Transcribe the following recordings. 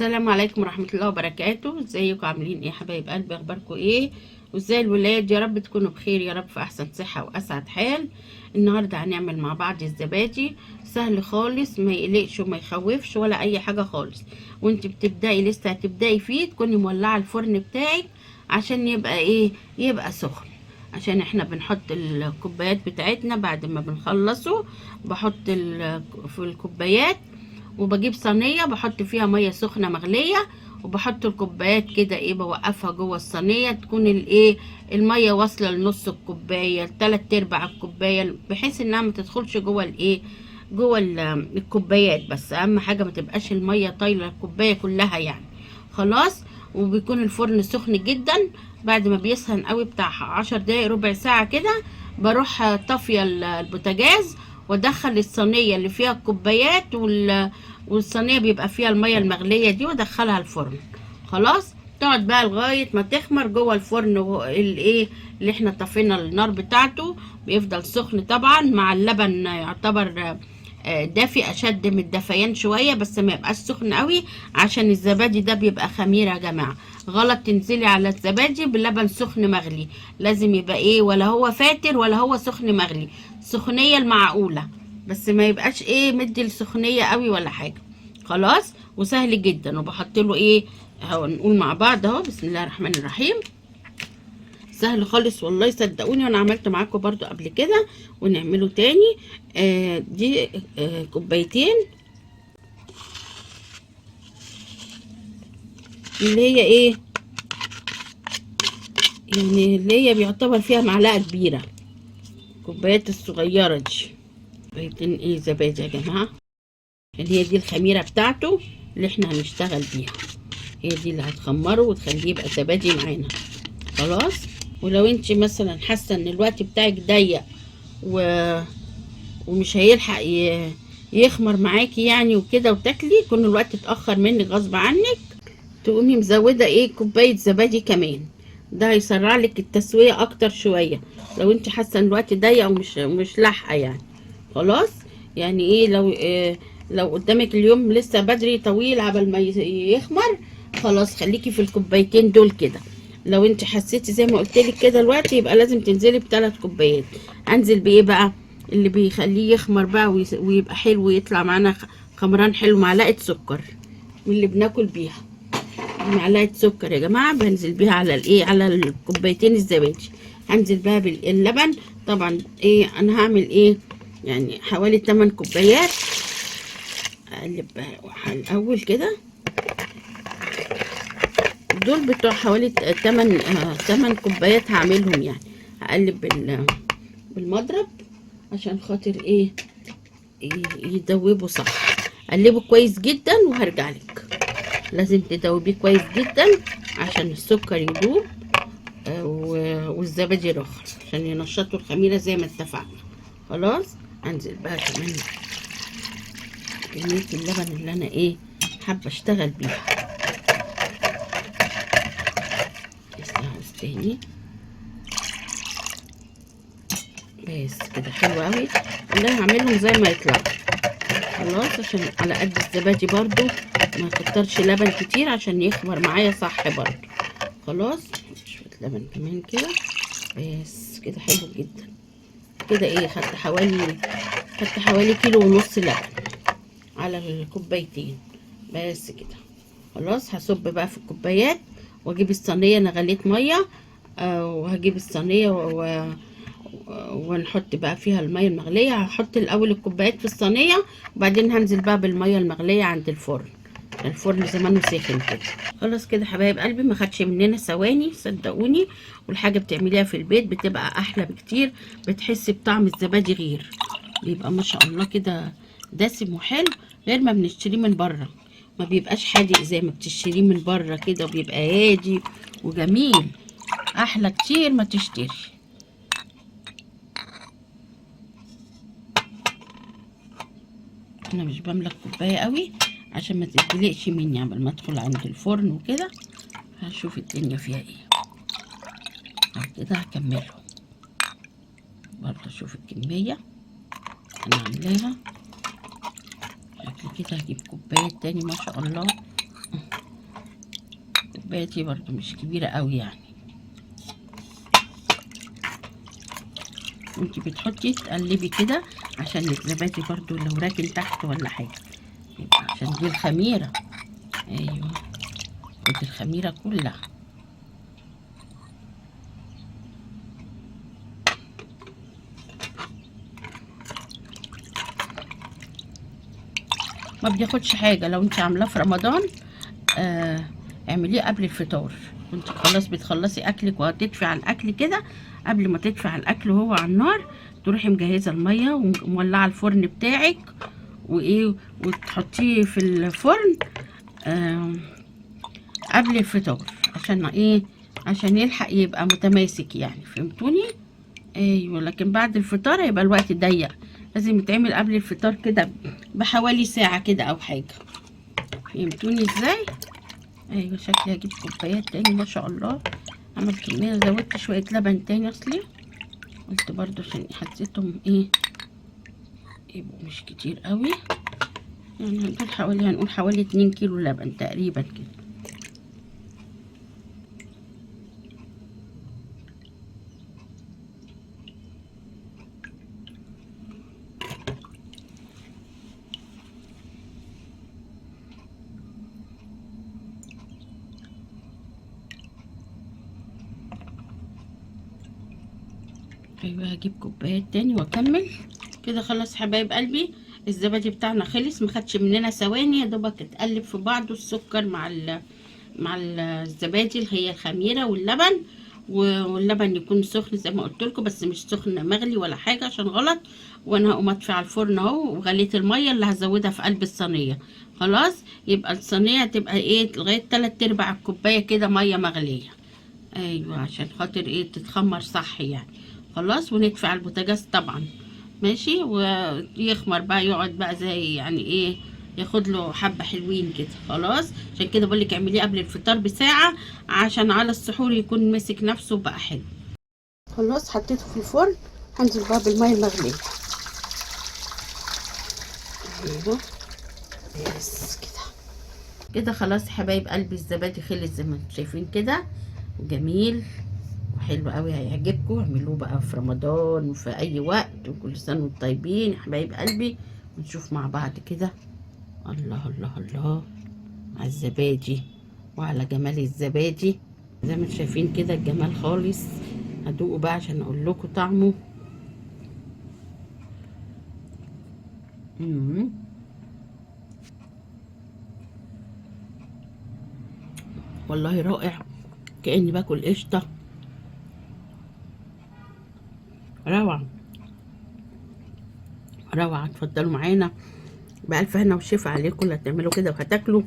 السلام عليكم ورحمة الله وبركاته. ازيكم عاملين ايه يا حبايب قلبي؟ اخباركم ايه وازاي الولاد؟ يا رب تكونوا بخير، يا رب في احسن صحة واسعد حال. النهاردة هنعمل مع بعض الزبادي، سهل خالص، ما يقلقش وما يخوفش ولا اي حاجة خالص. وانت بتبدأي لسه هتبدأي فيه تكوني مولعة الفرن بتاعك عشان يبقى ايه، يبقى سخن. عشان احنا بنحط الكوبايات بتاعتنا بعد ما بنخلصه، بحط في الكوبايات وبجيب صينيه بحط فيها ميه سخنه مغليه، وبحط الكوبايات كده ايه، بوقفها جوه الصينيه تكون الايه، الميه واصله لنص الكوبايه لتلات ارباع الكوبايه، بحيث انها ما تدخلش جوه الايه، جوه الكوبايات. بس اهم حاجه ما تبقاش الميه طايله الكوبايه كلها يعني. خلاص. وبيكون الفرن سخن جدا. بعد ما بيسخن قوي بتاع 10 دقايق ربع ساعه كده، بروح طافيه البوتاجاز وادخل الصينيه اللي فيها الكوبايات والصينيه بيبقى فيها الميه المغليه دي وادخلها الفرن. خلاص. تقعد بقى لغايه ما تخمر جوه الفرن، الايه اللي احنا طفينا النار بتاعته بيفضل سخن طبعا، مع اللبن يعتبر دافي، اشد من الدفيان شويه بس ما يبقاش سخن قوي، عشان الزبادي ده بيبقى خميره يا جماعه. غلط تنزلي على الزبادي بلبن سخن مغلي، لازم يبقى ايه، ولا هو فاتر ولا هو سخن مغلي، سخنيه المعقوله، بس ما يبقاش ايه مدي السخنيه قوي ولا حاجه. خلاص. وسهل جدا. وبحط له ايه اهو، نقول مع بعض اهو، بسم الله الرحمن الرحيم. سهل خالص والله، صدقوني، وانا عملته معاكم برضو قبل كده ونعمله تاني. دي كوبايتين اللي هي ايه، يعني اللي هي بيعتبر فيها معلقه كبيره، كوبايات الصغيره دي. كوبايتين ايه زبادي يا جماعه، اللي هي دي الخميره بتاعته اللي احنا هنشتغل بيها، هي دي اللي هتخمره وتخليه يبقى زبادي معانا. خلاص. ولو انت مثلا حاسه ان الوقت بتاعك ضيق ومش هيلحق يخمر معاكي يعني وكده وتاكلي، يكون الوقت اتاخر منك غصب عنك، تقومي مزوده ايه، كوبايه زبادي كمان. ده هيسرع لك التسويه اكتر شويه، لو انت حاسه ان الوقت ضيق ومش مش لاحقه يعني. خلاص. يعني ايه، لو قدامك اليوم لسه بدري طويل عبال ما يخمر، خلاص خليكي في الكوبايتين دول كده. لو انت حسيتي زي ما قلت لك كده الوقت، يبقى لازم تنزلي ب3 كوبايات. انزل بايه بقى اللي بيخليه يخمر بقى ويبقى حلو ويطلع معانا خمران حلو؟ معلقه سكر من اللي بناكل بيها، معلقه سكر يا جماعه، بنزل بيها على الايه، على الكوبايتين الزبادي. هنزل بقى باللبن طبعا. ايه انا هعمل ايه، يعني حوالي 8 كوبايات. اقلب بقى الاول كده، دول بتوع حوالي 8 كوبايات هعملهم يعني. هقلب بالمضرب عشان خاطر ايه، يدوبوا صح. قلبه كويس جدا وهرجع لك. لازم تدوبيه كويس جدا عشان السكر يدوب والزبادي يرخر عشان ينشطوا الخميره زي ما اتفقنا. خلاص. انزل بقى كمان كميه اللبن اللي انا ايه حابه اشتغل بيها. عاوز تاني، بس كده حلو قوي. اللي انا هعملهم زي ما يطلعوا. خلاص. عشان على قد الزبادي برضو ما كترش لبن كتير عشان يخمر معايا صح برضو. خلاص. شويه لبن كمان كده، بس كده حلو جدا. كده ايه، خدت حوالي كيلو ونص لبن على الكوبايتين، بس كده. خلاص. هصب بقى في الكوبايات واجيب الصينيه، انا غليت ميه وهجيب الصينيه ونحط بقى فيها الميه المغليه. هحط الاول الكوبايات في الصينيه وبعدين هنزل بقى بالميه المغليه عند الفرن زمانه سخن كده. خلاص كده حبايب قلبي، ما خدش مننا ثواني صدقوني. والحاجه بتعمليها في البيت بتبقى احلى بكتير، بتحسي بطعم الزبادي غير، بيبقى ما شاء الله كده دسم وحلو، غير ما بنشتريه من بره. ما بيبقاش حادق زي ما بتشتريه من بره كده، وبيبقى هادي وجميل، احلى كتير ما تشتري. انا مش بملى كوبايه قوي عشان ما تتدلقش مني قبل ما ادخل عند الفرن وكده. هشوف الدنيا فيها ايه. بعد كده هكمله برضه، اشوف الكميه انا عاملاها شكل كده. هجيب كوبايه تاني ما شاء الله. الكوبايه دي برضو مش كبيره قوي يعني. وانتي بتحطي تقلبي كده عشان الزبادي برضو لو راكن تحت ولا حاجه، يبقى عشان دي الخميره. ايوه، ودي الخميره كلها. ما بياخدش حاجه لو انت عاملاه في رمضان. اعمليه قبل الفطار، وانت خلاص بتخلصي اكلك وهتدفي على الاكل كده. قبل ما تدفي على الاكل وهو على النار، تروحي مجهزه الميه ومولعه الفرن بتاعك وايه، وتحطيه في الفرن قبل الفطار. عشان ايه؟ عشان يلحق يبقى متماسك يعني، فهمتوني؟ ايوه، لكن بعد الفطار هيبقى الوقت ضيق. لازم يتعمل قبل الفطار كده بحوالي ساعه كده او حاجه. فهمتوني ازاي؟ ايوه، شكلي هجيب كوبايات تاني. ما شاء الله عملت كميه، زودت شويه لبن تاني اصلي، قلت برضو عشان حسيتهم ايه يبقوا مش كتير قوي يعني. هنقول حوالي 2 كيلو لبن تقريبا كده. ايوه، هجيب كوبايات تاني واكمل كده. خلاص حبايب قلبي، الزبادي بتاعنا خلص، مخدش مننا ثواني، يا دوبك اتقلب في بعضه السكر مع الزبادي اللي هي الخميره واللبن. واللبن يكون سخن زي ما قلت لكم، بس مش سخن مغلي ولا حاجه عشان غلط. وانا هقوم اطفي على الفرن اهو، وغليت الميه اللي هزودها في قلب الصينيه. خلاص، يبقى الصينيه تبقى ايه لغايه 3/4 الكوبايه كده ميه مغليه. ايوه، عشان خاطر ايه تتخمر صح يعني. خلاص، ونطفي على البوتاجاز طبعا. ماشي، ويخمر بقى، يقعد بقى زي يعني ايه، ياخد له حبه حلوين كده. خلاص، عشان كده بقول لك اعمليه قبل الفطار بساعه، عشان على السحور يكون ماسك نفسه بقى حلو. خلاص، حطيته في الفرن. هنزل بقى بالميه المغليه. ايوه، بس كده كده خلاص يا حبايب قلبي، الزبادي خلص زي ما انتم شايفين كده، جميل وحلو قوي، هيعجبكم. اعملوه بقى في رمضان وفي اي وقت، وكل سنه وانتم طيبين يا حبايب قلبي. ونشوف مع بعض كده. الله الله الله على الزبادي وعلى جمال الزبادي، زي ما انتم شايفين كده الجمال خالص. هدوقه بقى عشان اقول لكم طعمه. والله رائع، كأني باكل قشطه. روعه روعه. اتفضلوا معانا، بألف هنا وشفا عليكم اللي هتعملوا كده وهتاكلوا.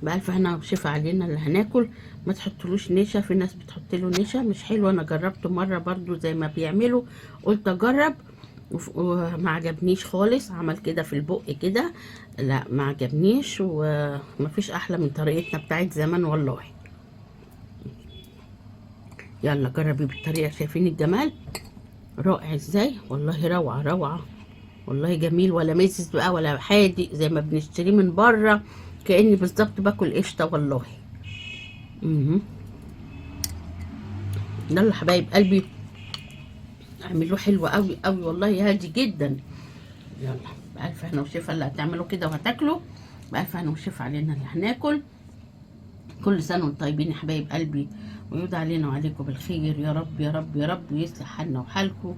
بألف هنا وشفا علينا اللي هناكل. ما تحطلوش نشا، في ناس بتحط له نشا مش حلو. انا جربته مره برضو زي ما بيعملوا، قلت اجرب وما عجبنيش خالص. عمل كده في البق كده، لا ما عجبنيش. ومفيش احلى من طريقتنا بتاعت زمان والله. يلا جربي بالطريقه. شايفين الجمال رائع ازاي؟ والله روعه روعه، والله جميل. ولا مزز بقى ولا حادق زي ما بنشتريه من بره، كأني بالظبط باكل قشطه والله. يلا حبايب قلبي، اعملوه حلو قوي قوي والله، هادي جدا. يلا بألف هنا وشفا اللي هتعملوا كده وهتاكلوا. بألف هنا وشفا علينا اللي هناكل. كل سنه وانتم طيبين يا حبايب قلبي، ويرضى علينا وعليكم بالخير يا رب يا رب يا رب، ويصلح حالنا وحالكم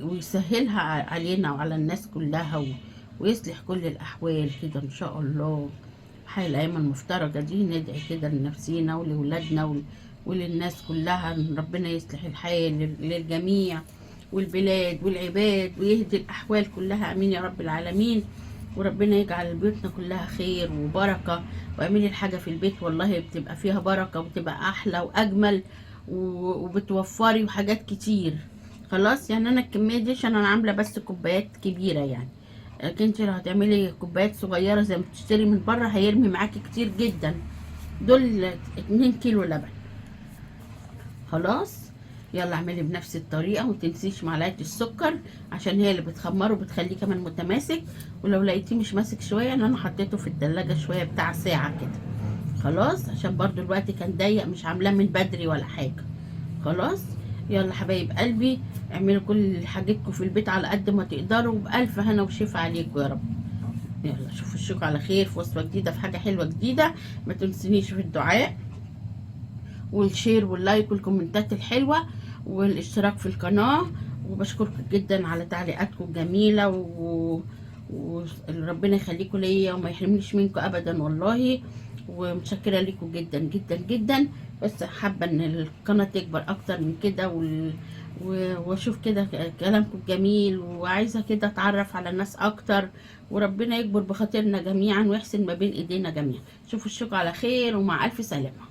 ويسهلها علينا وعلى الناس كلها، ويصلح كل الأحوال كده إن شاء الله. حال الأيام المفترجة دي ندعي كده لنفسينا ولولادنا وللناس كلها، إن ربنا يصلح الحال للجميع والبلاد والعباد، ويهدي الأحوال كلها. أمين يا رب العالمين. وربنا يجعل بيوتنا كلها خير وبركة. وأمين الحاجة في البيت والله بتبقى فيها بركة، وبتبقى أحلى وأجمل، وبتوفري وحاجات كتير. خلاص، يعني أنا الكمية دي عشان أنا عاملة بس كوبايات كبيرة يعني. لكن انت لو هتعملي كوبايات صغيرة زي ما بتشتري من بره هيرمي معاكي كتير جدا. دول 2 كيلو لبن. خلاص، يلا اعملي بنفس الطريقه، ومتنسيش معلقه السكر عشان هي اللي بتخمره وبتخليه كمان متماسك. ولو لقيتيه مش ماسك شويه، ان انا حطيته في التلاجة شويه بتاع ساعه كده. خلاص، عشان برضو الوقت كان ضيق، مش عاملاه من بدري ولا حاجه. خلاص. يلا حبايب قلبي، اعملوا كل حاجتكم في البيت على قد ما تقدروا، بألف هنا وشفا عليكم يا رب. يلا اشوف الشوك على خير في وصفه جديده، في حاجه حلوه جديده. ما تنسونيش في الدعاء والشير واللايك والكومنتات الحلوه والاشتراك في القناه. وبشكركم جدا على تعليقاتكم الجميله وربنا يخليكم ليا وما يحرمنيش منكم ابدا والله. ومتشكره لكم جدا جدا جدا. بس حابه ان القناه تكبر اكتر من كده واشوف كده كلامكم جميل، وعايزه كده اتعرف على الناس اكتر، وربنا يكبر بخاطرنا جميعا ويحسن ما بين ايدينا جميعا. شوفوا الشكر على خير ومع الف سلامه.